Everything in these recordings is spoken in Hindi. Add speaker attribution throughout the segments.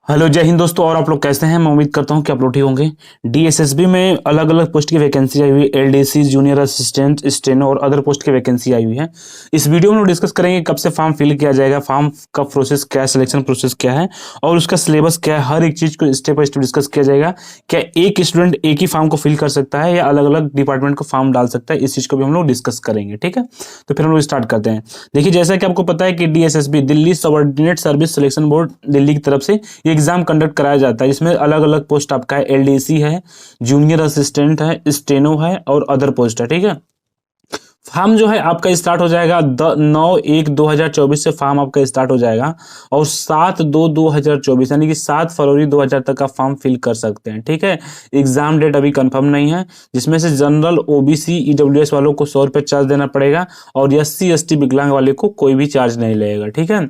Speaker 1: हेलो जय हिंद दोस्तों। और आप लोग कैसे हैं? मैं उम्मीद करता हूं कि आप लोग ठीक होंगे। डीएसएसबी में अलग अलग पोस्ट की वैकेंसी आई हुई है। एलडीसी, जूनियर असिस्टेंट, स्टेनो और अदर पोस्ट की वैकेंसी आई हुई है। इस वीडियो में हम डिस्कस करेंगे कब से फॉर्म फिल किया जाएगा, फॉर्म का प्रोसेस क्या है, सिलेक्शन प्रोसेस क्या है और उसका सिलेबस क्या है। हर एक चीज को स्टेप बाय स्टेप डिस्कस किया जाएगा। क्या एक स्टूडेंट एक ही फॉर्म को फिल कर सकता है या अलग अलग डिपार्टमेंट को फॉर्म डाल सकता है, इस चीज को भी हम लोग डिस्कस करेंगे। ठीक है, तो फिर हम लोग स्टार्ट करते हैं। देखिए, जैसा कि आपको पता है कि DSSB, Delhi subordinate service selection board, Delhi की तरफ से ये एग्जाम कंडक्ट कराया जाता है, जिसमें अलग अलग पोस्ट आपका है। एलडीसी है, जूनियर असिस्टेंट है, स्टेनो है और अदर पोस्ट है। ठीक है, फॉर्म जो है आपका स्टार्ट हो जाएगा 9/1/2024 से फॉर्म आपका स्टार्ट हो जाएगा और 7/2/2024 यानी कि 7 फरवरी 2000 तक का फॉर्म फिल कर सकते हैं। ठीक है, एग्जाम डेट अभी कंफर्म नहीं है, जिसमें से जनरल, ओबीसी, ईडब्ल्यूएस वालों को 100 रुपये चार्ज देना पड़ेगा और एससी एसटी विकलांग वाले को कोई भी चार्ज नहीं लगेगा। ठीक है,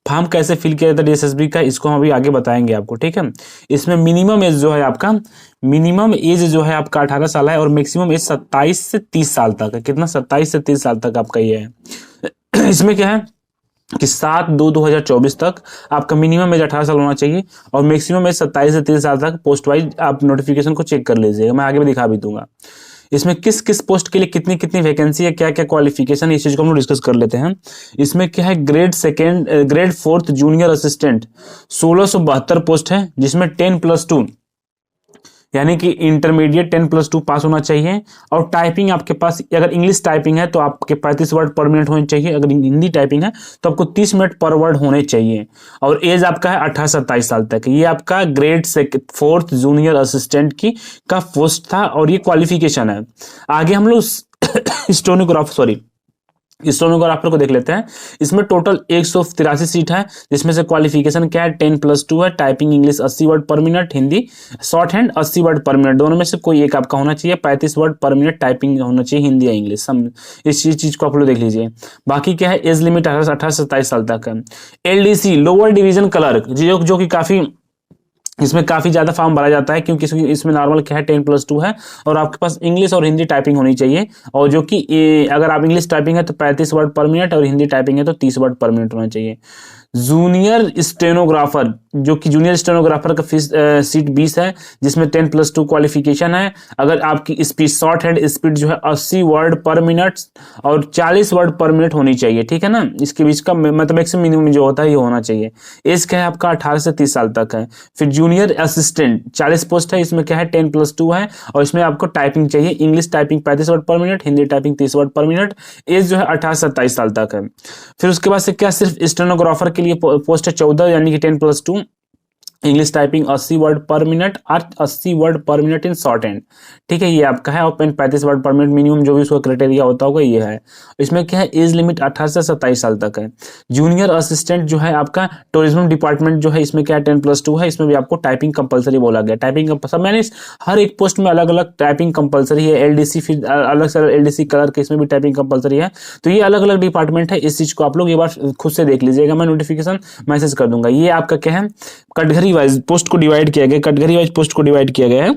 Speaker 1: फॉर्म कैसे फिल किया जाता है डीएसएसबी का, इसको हम अभी आगे बताएंगे आपको। ठीक है, इसमें मिनिमम एज जो है आपका, मिनिमम एज जो है आपका 18 साल है और मैक्सिमम एज 27 से 30 साल तक है। कितना? 27 से 30 साल तक आपका ये है। इसमें क्या है कि 7/2/2024 तक आपका मिनिमम एज 18 साल होना चाहिए और मैक्सिमम एज 27 से 30 साल तक। पोस्ट वाइज आप नोटिफिकेशन को चेक कर लीजिएगा, मैं आगे भी दिखा भी दूंगा। इसमें किस किस पोस्ट के लिए कितनी कितनी वैकेंसी है, क्या क्या क्वालिफिकेशन है, इस चीज को हम लोग डिस्कस कर लेते हैं। इसमें क्या है, ग्रेड 4 जूनियर असिस्टेंट 1672 पोस्ट है, जिसमें 10+2 यानी कि इंटरमीडिएट 10+2 पास होना चाहिए। और टाइपिंग आपके पास, अगर इंग्लिश टाइपिंग है तो आपके 35 वर्ड पर मिनट होने चाहिए, अगर हिंदी टाइपिंग है तो आपको 30 मिनट पर वर्ड होने चाहिए। और एज आपका है 18 से 27 साल तक। ये आपका ग्रेड 4 जूनियर असिस्टेंट की का पोस्ट था और ये क्वालिफिकेशन है। आगे हम लोग स्टेनोग्राफर को देख लेते हैं। इसमें टोटल 183 सीट है, जिसमें से क्वालिफिकेशन क्या है, 10+2 है। Typing English 80 word per minute, Hindi short hand 80 word per minute, दोनों में से कोई एक आपका होना चाहिए। 35 वर्ड पर मिनट टाइपिंग होना चाहिए, हिंदी या इंग्लिश। इस चीज को आप लोग देख लीजिए। बाकी क्या है, एज लिमिट 18 से 27 साल तक है। एलडीसी लोअर डिवीजन क्लर्क, जो कि काफी, इसमें काफी ज्यादा फॉर्म भरा जाता है, क्योंकि इसमें नॉर्मल क्या है 10+2 है और आपके पास इंग्लिश और हिंदी टाइपिंग होनी चाहिए। और जो कि अगर आप इंग्लिश टाइपिंग है तो 35 वर्ड पर मिनट और हिंदी टाइपिंग है तो 30 वर्ड पर मिनट होना चाहिए। जूनियर स्टेनोग्राफर, जो कि जूनियर स्टेनोग्राफर का सीट 20 है, जिसमें 10+2 क्वालिफिकेशन है। अगर आपकी स्पीड, शॉर्ट हैंड स्पीड जो है 80 वर्ड पर मिनट और 40 वर्ड पर मिनट होनी चाहिए। ठीक है ना, इसके बीच का मतलब मैक्सिमम मिनिमम जो होता है ये होना चाहिए। एज क्या है आपका 18 से 30 साल तक है। फिर जूनियर असिस्टेंट 40 पोस्ट है, इसमें क्या है 10+2 है और इसमें आपको टाइपिंग चाहिए, English typing 35 word per minute, Hindi typing 30 word per minute. Age जो है 18 से 27 साल तक है। फिर उसके बाद से क्या, सिर्फ स्टेनोग्राफर के लिए पोस्ट है 14 यानी कि 10+2, English typing 80 word per minute और 80 word per minute in short hand. ठीक है, ये आपका है। और 35 वर्ड पर मिनट मिनिमम जो भी उसका क्राइटेरिया होता होगा ये है। इसमें क्या है, एज लिमिट 18 से 27 साल तक है। जूनियर असिस्टेंट जो है आपका टूरिज्म डिपार्टमेंट जो है, इसमें क्या है 10+2 है, इसमें भी आपको टाइपिंग कंपलसरी बोला गया। टाइपिंग सब मैंने हर एक पोस्ट में अलग अलग टाइपिंग कंपलसरी है। एलडीसी फिर अलग से एलडीसी कलर के, इसमें भी टाइपिंग कंपलसरी है। तो ये अलग अलग डिपार्टमेंट है, इस चीज को आप लोग एक बार खुद से देख लीजिएगा, मैं नोटिफिकेशन मैसेज कर दूंगा। ये आपका क्या है, कैटेगरी वाइज पोस्ट को डिवाइड किया गया, कैटेगरी वाइज पोस्ट को डिवाइड किया गया है।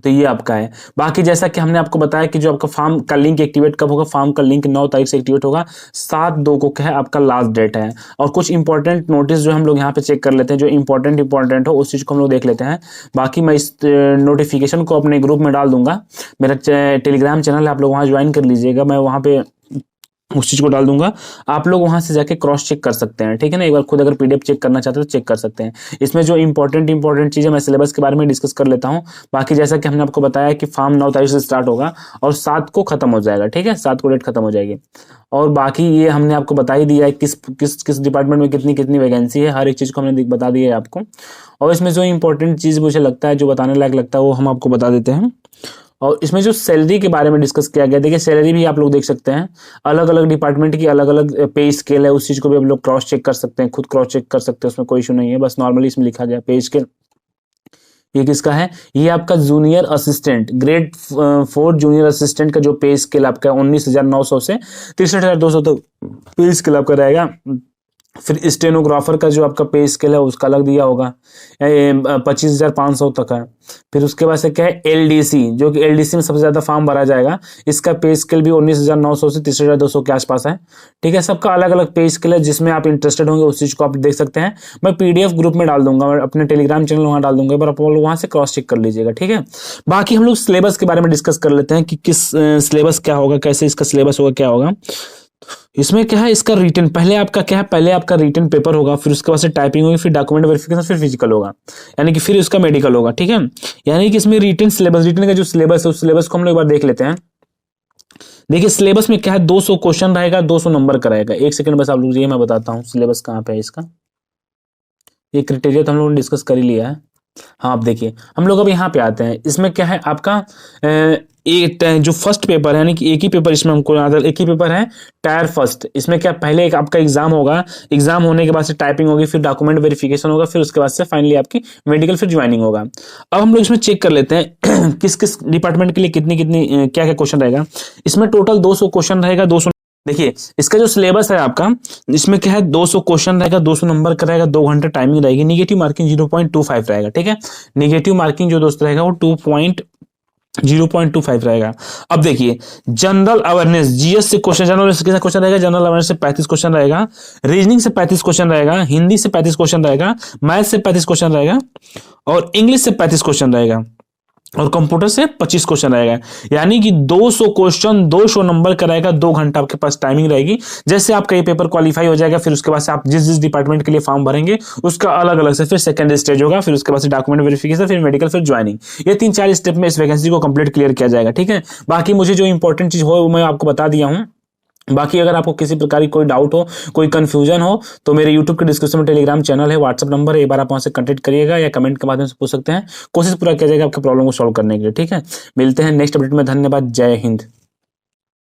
Speaker 1: तो ये आपका है। बाकी जैसा कि हमने आपको बताया कि जो आपका फॉर्म का लिंक एक्टिवेट कब होगा, फॉर्म का लिंक 9 तारीख से एक्टिवेट होगा, 7/2 को क्या है आपका लास्ट डेट है। और कुछ इंपॉर्टेंट नोटिस जो हम लोग यहाँ पे चेक कर लेते हैं, जो इंपॉर्टेंट हो उस चीज को हम लोग देख लेते हैं। बाकी मैं इस नोटिफिकेशन को अपने ग्रुप में डाल दूंगा, मेरा टेलीग्राम चैनल है, आप लोग वहाँ ज्वाइन कर लीजिएगा, मैं वहाँ पे उस चीज को डाल दूंगा, आप लोग वहां से जाके क्रॉस चेक कर सकते हैं। ठीक है ना, एक बार खुद अगर पीडीएफ चेक करना चाहते हैं तो चेक कर सकते हैं। इसमें जो इंपॉर्टेंट चीजें, मैं सिलेबस के बारे में डिस्कस कर लेता हूं। बाकी जैसा कि हमने आपको बताया कि फॉर्म 9 तारीख से स्टार्ट होगा और 7 को खत्म हो जाएगा। ठीक है, 7 को डेट खत्म हो जाएगी। और बाकी ये हमने आपको बता ही दिया है किस डिपार्टमेंट में कितनी कितनी वैकेंसी है, हर एक चीज को हमने बता दिया है आपको। और इसमें जो इंपॉर्टेंट चीज मुझे लगता है, जो बताने लायक लगता है, वो हम आपको बता देते हैं। और इसमें जो सैलरी के बारे में डिस्कस किया गया, देखिए सैलरी भी आप लोग देख सकते हैं, अलग अलग डिपार्टमेंट की अलग अलग पे स्केल है, उस चीज को भी हम लोग क्रॉस चेक कर सकते हैं, खुद क्रॉस चेक कर सकते हैं, उसमें कोई इशू नहीं है। बस नॉर्मली इसमें लिखा गया पे स्केल। ये किसका है, ये आपका junior assistant, grade 4 junior assistant का जो पे स्केल आपका 19,900 से 63,200 तक पे स्केल आपका रहेगा। फिर स्टेनोग्राफर का जो आपका पे स्केल है उसका अलग दिया होगा, 25,500 तक है। फिर उसके बाद से क्या है एलडीसी, जो कि एलडीसी में सबसे ज़्यादा फॉर्म भरा जाएगा, इसका पे स्केल भी 19,900 से 30,200 के आसपास है। ठीक है, सबका अलग अलग पे स्केल है, जिसमें आप इंटरेस्टेड होंगे उस चीज़ को आप देख सकते हैं। मैं पीडीएफ ग्रुप में डाल दूंगा, मैं अपने टेलीग्राम चैनल वहाँ डाल दूंगा, पर आप लोग वहाँ से क्रॉस चेक कर लीजिएगा। ठीक है, बाकी हम लोग सिलेबस के बारे में डिस्कस कर लेते हैं कि किस सिलेबस क्या होगा, कैसे इसका सिलेबस होगा, क्या होगा। इसमें क्या है, इसका रिटन पहले आपका क्या है, पहले आपका रिटन पेपर होगा, फिर उसके बाद से टाइपिंग होगी, फिर डॉक्यूमेंट वेरिफिकेशन, फिर फिजिकल होगा, यानी कि फिर उसका मेडिकल होगा। ठीक है, यानी कि इसमें रिटन सिलेबस, रिटन का जो सिलेबस है उस सिलेबस को हम लोग एक बार देख लेते हैं। देखिए सिलेबस में क्या है, 200 क्वेश्चन रहेगा, 200 नंबर का रहेगा। एक सेकंड बस आप लोग, ये मैं बताता हूँ सिलेबस कहाँ पे है इसका। ये क्राइटेरिया तो हम लोगों ने डिस्कस कर ही लिया है। हाँ, आप देखिए हम लोग अब यहाँ पे आते हैं। इसमें क्या है आपका एक जो फर्स्ट पेपर है, यानी कि एक ही पेपर इसमें हमको एक ही पेपर है, टायर फर्स्ट। इसमें क्या पहले एक आपका एग्जाम होगा, एग्जाम होने के बाद से टाइपिंग होगी, फिर डॉक्यूमेंट वेरिफिकेशन होगा, फिर उसके बाद से फाइनली आपकी मेडिकल, फिर ज्वाइनिंग होगा। अब हम लोग इसमें चेक कर लेते हैं किस किस डिपार्टमेंट के लिए कितनी कितनी क्या क्या क्वेश्चन रहेगा। इसमें टोटल 200 क्वेश्चन रहेगा। 200 देखिए इसका जो सिलेबस है आपका, इसमें क्या है 200 क्वेश्चन रहेगा, 200 नंबर का रहेगा, 2 घंटे टाइमिंग रहेगी। निगेटिव मार्किंग 0.25 रहेगा। ठीक है, निगेटिव मार्किंग जो दोस्त रहेगा वो 0.25 रहेगा। अब देखिए जनरल अवेयरनेस, जीएस से क्वेश्चन, जनरल अवेयरनेस कितना क्वेश्चन रहेगा, जनरल अवेयरनेस से 35 क्वेश्चन रहेगा, रीजनिंग से 35 क्वेश्चन रहेगा, हिंदी से 35 क्वेश्चन रहेगा, मैथ से 35 क्वेश्चन रहेगा, और इंग्लिश से 35 क्वेश्चन रहेगा, और कंप्यूटर से 25 क्वेश्चन रहेगा। यानी कि 200 क्वेश्चन 200 नंबर का रहेगा, 2 घंटा आपके पास टाइमिंग रहेगी। जैसे आपका ये पेपर क्वालिफाई हो जाएगा, फिर उसके बाद से आप जिस जिस डिपार्टमेंट के लिए फॉर्म भरेंगे उसका अलग अलग से फिर सेकंड स्टेज होगा, फिर उसके बाद से डॉक्यूमेंट वेरिफिकेशन, फिर मेडिकल, फिर ज्वाइनिंग। ये 3-4 स्टेप में इस वैकेंसी को कंप्लीट क्लियर किया जाएगा। ठीक है, बाकी मुझे जो इंपॉर्टेंट चीज हो वो मैं आपको बता दिया हूँ। बाकी अगर आपको किसी प्रकार की कोई डाउट हो, कोई कंफ्यूजन हो, तो मेरे यूट्यूब के डिस्क्रिप्शन में टेलीग्राम चैनल है, व्हाट्सअप नंबर है, एक बार आप वहां से कांटेक्ट करिएगा या कमेंट के माध्यम से पूछ सकते हैं। कोशिश पूरा किया जाएगा आपके प्रॉब्लम को सॉल्व करने के लिए। ठीक है, मिलते हैं नेक्स्ट अपडेट में। धन्यवाद, जय हिंद।